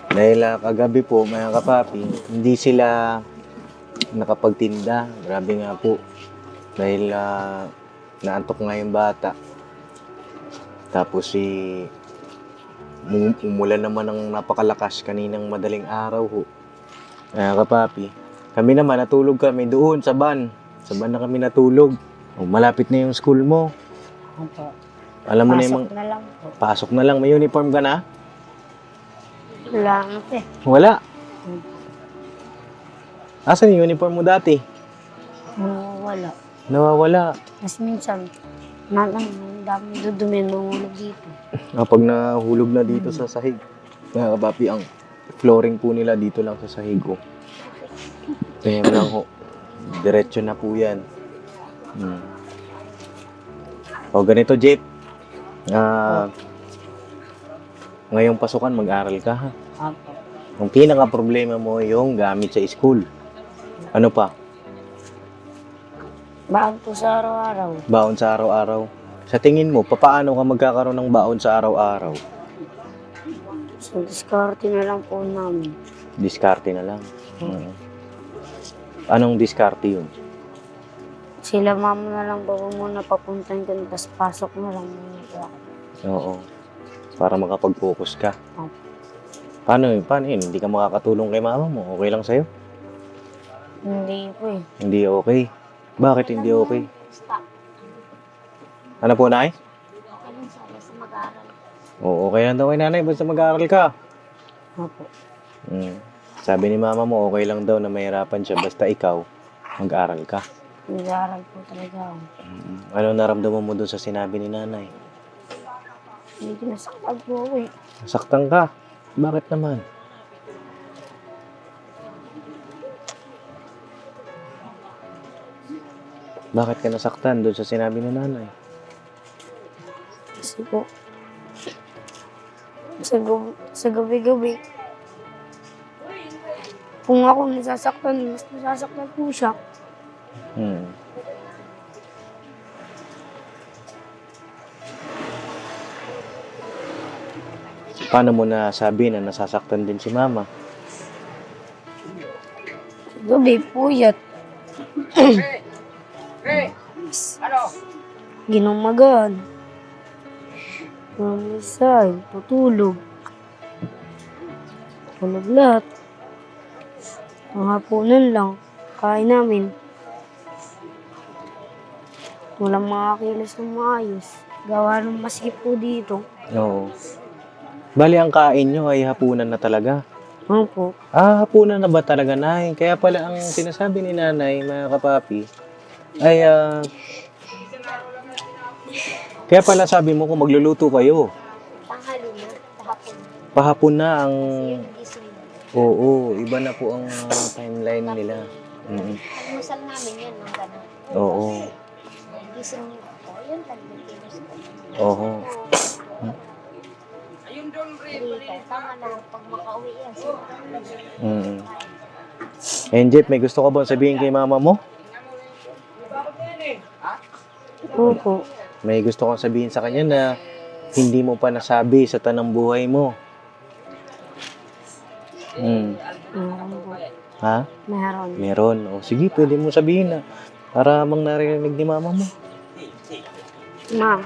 Dahil kagabi po, mga kapapi, hindi sila nakapagtinda. Grabe nga po. Dahil naantok nga yung bata. Tapos umulan naman ng napakalakas kaninang madaling araw ho. Kapapi, kami naman natulog kami doon sa van. Sa van na kami natulog. Malapit na yung school mo. Opo. Alam mo na yung Pasok na lang po. pasok na lang. May uniform ka na? Wala nga po eh. Wala. Asan yung uniform mo dati? Wala. Nawawala. Mas minsan, ang dami dudumi nung ulo dito. Kapag nahulog na dito sa sahig. Mga kapapi, ang flooring po nila dito lang sa sahig ko. Kaya lang ho. Diretso na po yan. O ganito, Jeep. Ngayong pasukan, mag-aral ka ha. Opo. Ang pinaka-problema mo yung gamit sa school. Ano pa? Baon po sa araw-araw. Baon sa araw-araw. Sa tingin mo, paano ka magkakaroon ng baon sa araw-araw? So, diskarte na lang po namin. Diskarte na lang. Mm. Anong diskarte yun? Sila mama na lang po muna papuntahin ko, tapos pasok na lang muna po ako. Oo. Para makapag-focus ka. Opo. Paano yun? Paano yun? Hindi ka makakatulong kay mama mo? Okay lang sa'yo? Hindi po eh. Hindi okay. Bakit hindi okay? Ano po, Nay? Okay lang sana sa mag-aaral. Oo, okay lang daw kay nanay. Basta mag-aaral ka. Opo. Mm. Sabi ni mama mo, okay lang daw na mahirapan siya. Basta ikaw, mag-aral ka. Nag-aaral po talaga ako. Ano naramdaman mo dun sa sinabi ni nanay? Medyo nasaktan po ako eh. Saktan ka. Bakit naman? Bakit ka nasaktan dun sa sinabi ni nanay? Kasi po, sa gabi-gabi, kung ako nasasaktan, mas nasasaktan po siya. Hmm. Paano mo nasabi na nasasaktan din si mama? Sa gabi, puyat. Ginumagan. Mamisay, tutulog. Tulog lahat. Ang hapunan lang, kain namin. Walang makakilos ng maayos. Gawa ng masikip po dito. Oo. Bali, ang kain nyo ay hapunan na talaga. Opo. Ah, hapunan na ba talaga, Nay? Kaya pala ang sinasabi ni nanay, mga kapapi, ay, kaya pala sabi mo kung magluluto kayo. Tanghali na, kahapon. Pahapon na ang, Yung gising. oo, iba na po ang timeline nila. Mm. Almusal namin yan ng gano'n. Oo. Gising niyo ako. Yun talaga kilos ko. Oo. Dito, tama na pag makauwi yan. Mm. And Jeff, may gusto ka ba sabihin kay mama mo? Opo. May gusto kang sabihin sa kanya na hindi mo pa nasabi sa tanang buhay mo. Mm. Meron po. Ha? Meron. Meron. O sige, pwede mo sabihin na para mang narinig ni mama mo. Ma.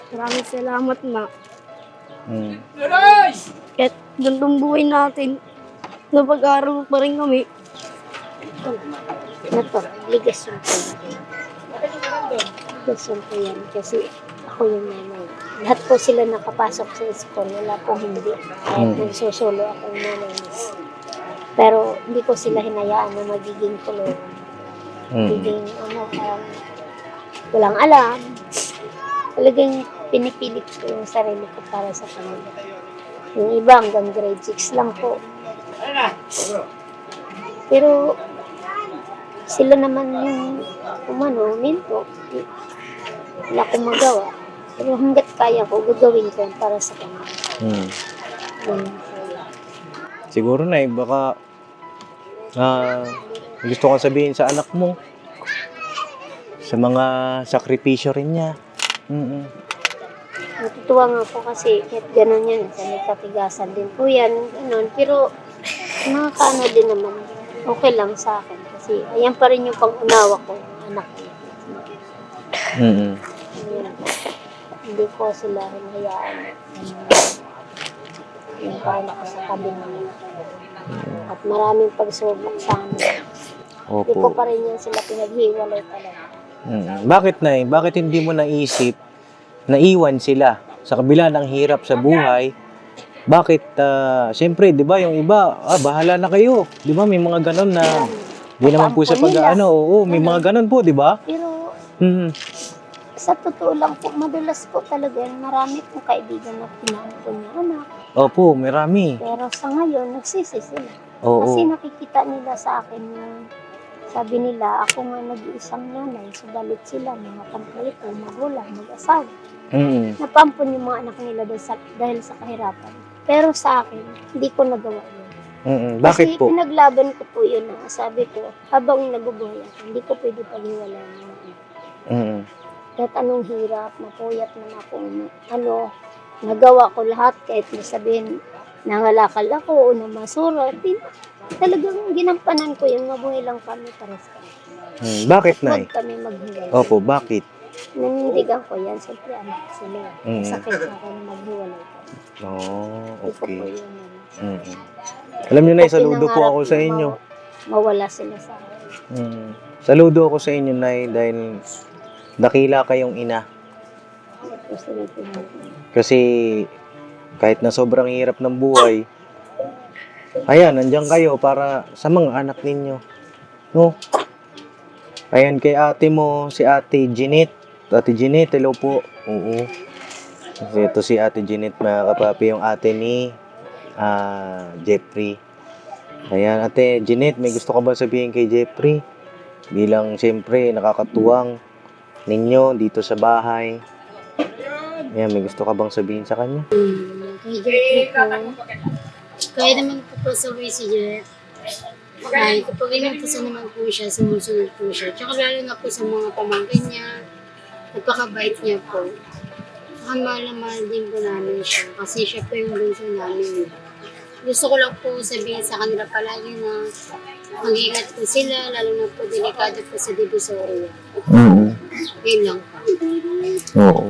Maraming salamat, ma. Mm. Kahit gandong buhay natin, napag-aaral pa rin kami. Ano to? Ligasyon ko yan. Ligasyon ko yan kasi ako yung nanay. Lahat po sila nakapasok sa school. Wala po hindi. Kaya po sosolo ako yung nanay niya. Pero hindi ko sila hinayaan na magiging tulungan. Magiging parang walang alam. Talagang pinipilit ko yung sarili ko para sa kanila. Yung iba hanggang grade 6 lang po. Pero sila naman yung minto. Wala akong magawa. Pero hanggat kaya ko, gagawin ko yan para sa kanila. Mm. Yun. Siguro na baka gusto kong sabihin sa anak mo sa mga sakripisyo rin niya. Mm. Natutuwa nga po kasi kahit gano'n yan, sa may katigasan din po yan, gano'n. Pero nakakaano din naman, okay lang sa akin. Kasi ayan pa rin yung pang-unawa ko, anak ko. Mm. Ayan. Hindi ko sila hinayaan. Yung paano ko sa tabi nila. At maraming pagsubok sa amin. Hindi ko Opo. pa rin yan sila pinaghiwalay talaga. Bakit na Bakit hindi mo naisip na iwan sila sa kabila ng hirap sa buhay? Bakit, siyempre, di ba, yung iba, bahala na kayo. Di ba, may mga ganon na, di naman po sa pag-ano, oo, may mga ganon po, di ba? Pero Mm. sa totoo lang po, madalas po talaga yan. Marami pong kaibigan na pinaampon niya anak. Opo, marami. Pero sa ngayon, nagsisi sila. Oo. Kasi nakikita nila sa akin yung sabi nila, ako nga nag-iisang nanay, subalit sila, mga pamplito, magulang, mag-asawa. Mm. Napampon yung mga anak nila dahil sa kahirapan. Pero sa akin, hindi ko nagawa yun. Bakit Kasi po? pinaglaban ko po yun. Sabi ko, habang nabubuhay ako, hindi ko pwede paghiwalayan ng anak. Mm. Kahit anong hirap, mapuyat man ako, nagawa ko lahat kahit sabihin nangalakal ako o namasura. Talagang ginampanan ko yun. Mabuhay lang kami pares kami. Bakit, Nay? Huwag kami maghiwalay. Opo, bakit? Nanindigan ko yan. Siyempre, anak sila. Mm. Sakit sa akin na maghiwalay ko. Oh, Hindi ko po okay. yun. Alam niyo, Nay, saludo po Pinangarap ako sa na inyo. Mawala sila sa akin. Saludo ako sa inyo, Nay, dahil dakila kayong ina. Gusto nyo pinag- Kasi kahit na sobrang hirap ng buhay, ayan, nandiyan kayo para sa mga anak ninyo. No? Ayan, kay ate mo, si Ate Jeanette. Ate Jeanette, hello po. Oo. Ito si Ate Jeanette, mga kapapi, yung ate ni Jeffrey. Ayan, Ate Jeanette, may gusto ka ba sabihin kay Jeffrey? Bilang, siyempre, nakakatuwang ninyo dito sa bahay. Ayan, may gusto ka bang sabihin sa kanya? Kay Jeffrey po, kaya naman po sa si Jeff. Ay, kapag inutusan naman po siya, sumusunod po siya. Tsaka lalo na po sa mga pamangkin niya, napakabait niya po. Saka mahal na mahal din po namin siya kasi siya po yung bunso namin. Gusto ko lang po sabihin sa kanila palagi na mag-ingat po sila, lalo na po delikado po sa Divisoria. Yun lang po. Oo.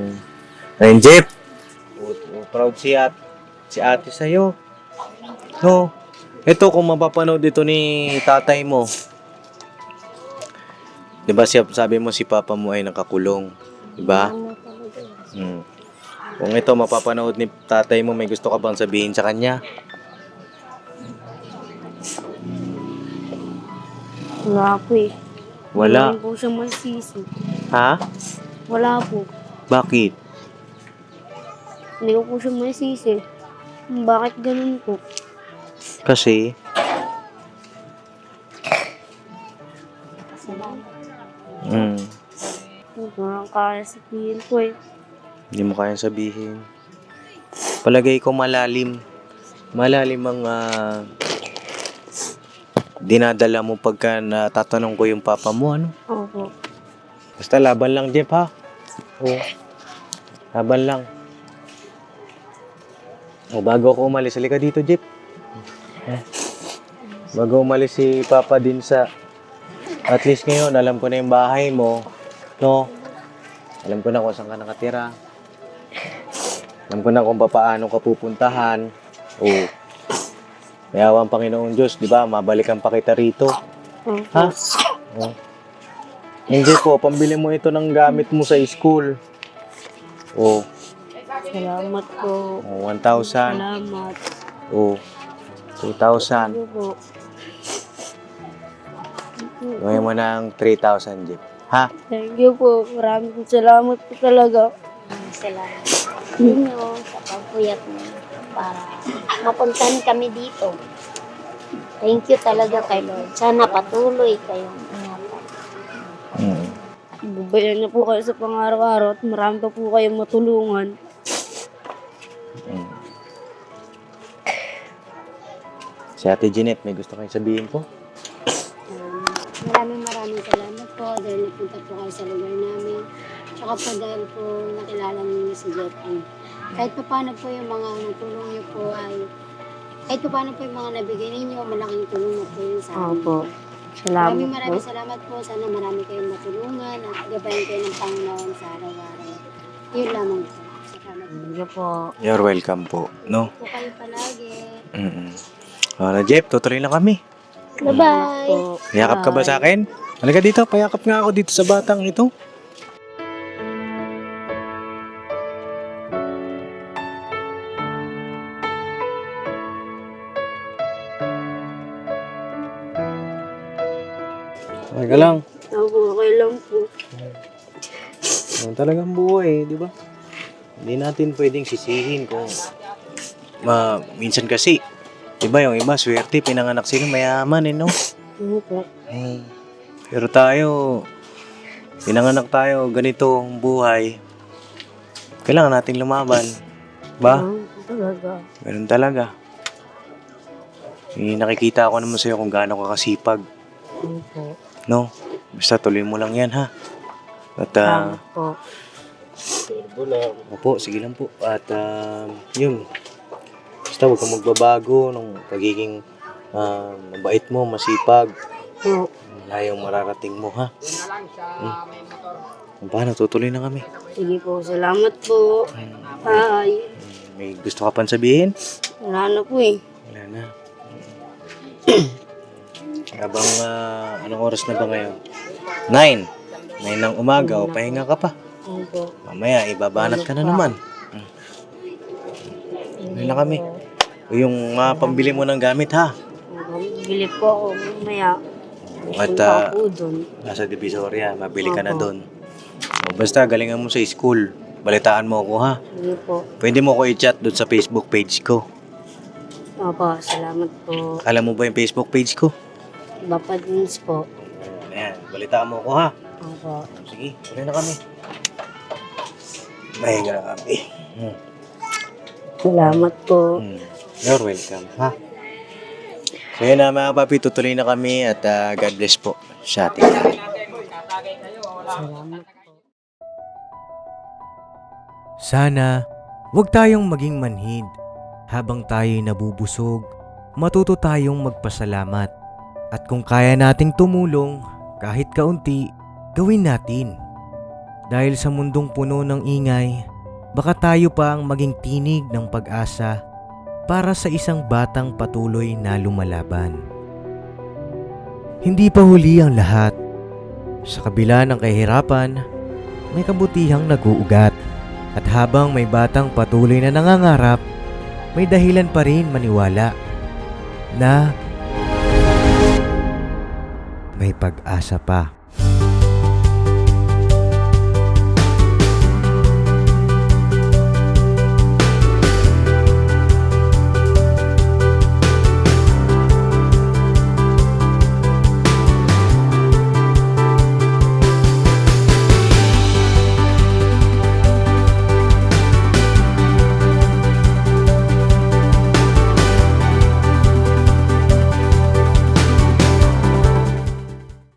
Ayun, Jeff. Proud si ate sa'yo. No. Ito, kung mapapanood dito ni tatay mo. Diba sabi mo si papa mo ay nakakulong. Diba? Kung ito mapapanood ni tatay mo, may gusto ka bang sabihin sa kanya? Wala po eh. Wala. Hindi po siya masisi. Ha? Wala po. Bakit? Hindi ko po siya masisi. Bakit ganun po? Kasi, Parang kaya sabihin po eh. hindi mo kayang sabihin. Palagay ko malalim. Malalim ang dinadala mo pagka natatanong ko yung papa mo, ano? Opo. Basta laban lang, Jeff, ha? Oo. Laban lang. O, bago ako umalis, halika dito, Jeff. Bago umalis si papa din sa... At least ngayon, alam ko na yung bahay mo. No? Alam ko na kung saan ka nakatira. Alam ko na kung paano ka pupuntahan. Oo. Mayawa ang Panginoon Diyos, di ba? Mabalikan pa kita rito. Ha? Oo. Hindi po, pambili mo ito ng gamit mo sa school. Oo. Salamat po. 1,000. Salamat. Oo. 2,000. Ano po? Gawin mo ng 3,000, Jeff. Ha? Thank you po. Maraming salamat po talaga. Salamat sa inyo sa pagpuyat mo para mapuntahan kami dito. Thank you talaga kay Lord. Sana patuloy kayong ingatan. Babayan na po kayo sa pang-araw-araw at marami pa po kayong matulungan. Si Ate Jeanette, may gusto kayong sabihin po? Maraming salamat po dahil napunta po kayo sa lugar namin. Tsaka po dahil po nakilala niyo si Jeffrey. Kahit pa paano po yung mga natulong niyo po ay kahit pa paano po yung mga nabigay ninyo, malaking tulong na po yun sa amin. Opo. Salamat Maraming salamat po. Sana marami kayong matulungan at gabayan kayo ng Panginoon sa araw-araw. Yun lamang po. Salamat po. Thank you po. You're welcome po. No? Po kayo palagi. Jeff, tutuloy na kami. Bye-bye. Yakap ka ba sa akin? Halika dito, payakap nga ako dito sa batang ito. Okay ka lang. Okay lang po. Yan talagang buhay, di ba? Hindi natin pwedeng sisihin kung minsan kasi, di ba yung iba, swerte, pinanganak sila mayaman, no? Opo. Pero tayo, pinanganak tayo, ganito ang buhay. Kailangan nating lumaban. Ba? Talaga. Ganun talaga. Nakikita ko naman sa'yo kung gaano ka kasipag. Opo. No? Basta tuloy mo lang yan, ha? At, Salamat po. Opo, sige lang po. At yun, basta huwag kang magbabago ng pagiging mabait mo, masipag. Po. Layong mararating mo, ha? Paano, tutuloy na kami. Sige po, salamat po. Bye. May gusto ka pang sabihin? Wala na po eh. Wala na. Habang anong oras na ba ngayon? 9. 9 ng umaga, o pahinga ka pa. Ano po? Mamaya, ibabanat ka na naman. Tuloy na kami. Yung pambili mo ng gamit, ha? Bili po ako mamaya. At Punta ako doon. nasa Divisoria, mabili ka na doon. O, basta galingan mo sa school. Balitaan mo ako, ha? Sige po. Pwede mo ko i-chat doon sa Facebook page ko. Opo, salamat po. Alam mo ba yung Facebook page ko? Bapad News po. Ayan, balitaan mo ako, ha? Opo. Sige, tuloy na kami. Mahinga na kami. Salamat po. You're welcome, ha? So yun na mga papi, tutuloy na kami at God bless po sa ating lahat. Salamat po. Sana, huwag tayong maging manhid. Habang tayo'y nabubusog, matuto tayong magpasalamat. At kung kaya nating tumulong, kahit kaunti, gawin natin. Dahil sa mundong puno ng ingay, baka tayo pa ang maging tinig ng pag-asa para sa isang batang patuloy na lumalaban. Hindi pa huli ang lahat. Sa kabila ng kahirapan, may kabutihang nag-uugat. At habang may batang patuloy na nangangarap, may dahilan pa rin maniwala na may pag-asa pa.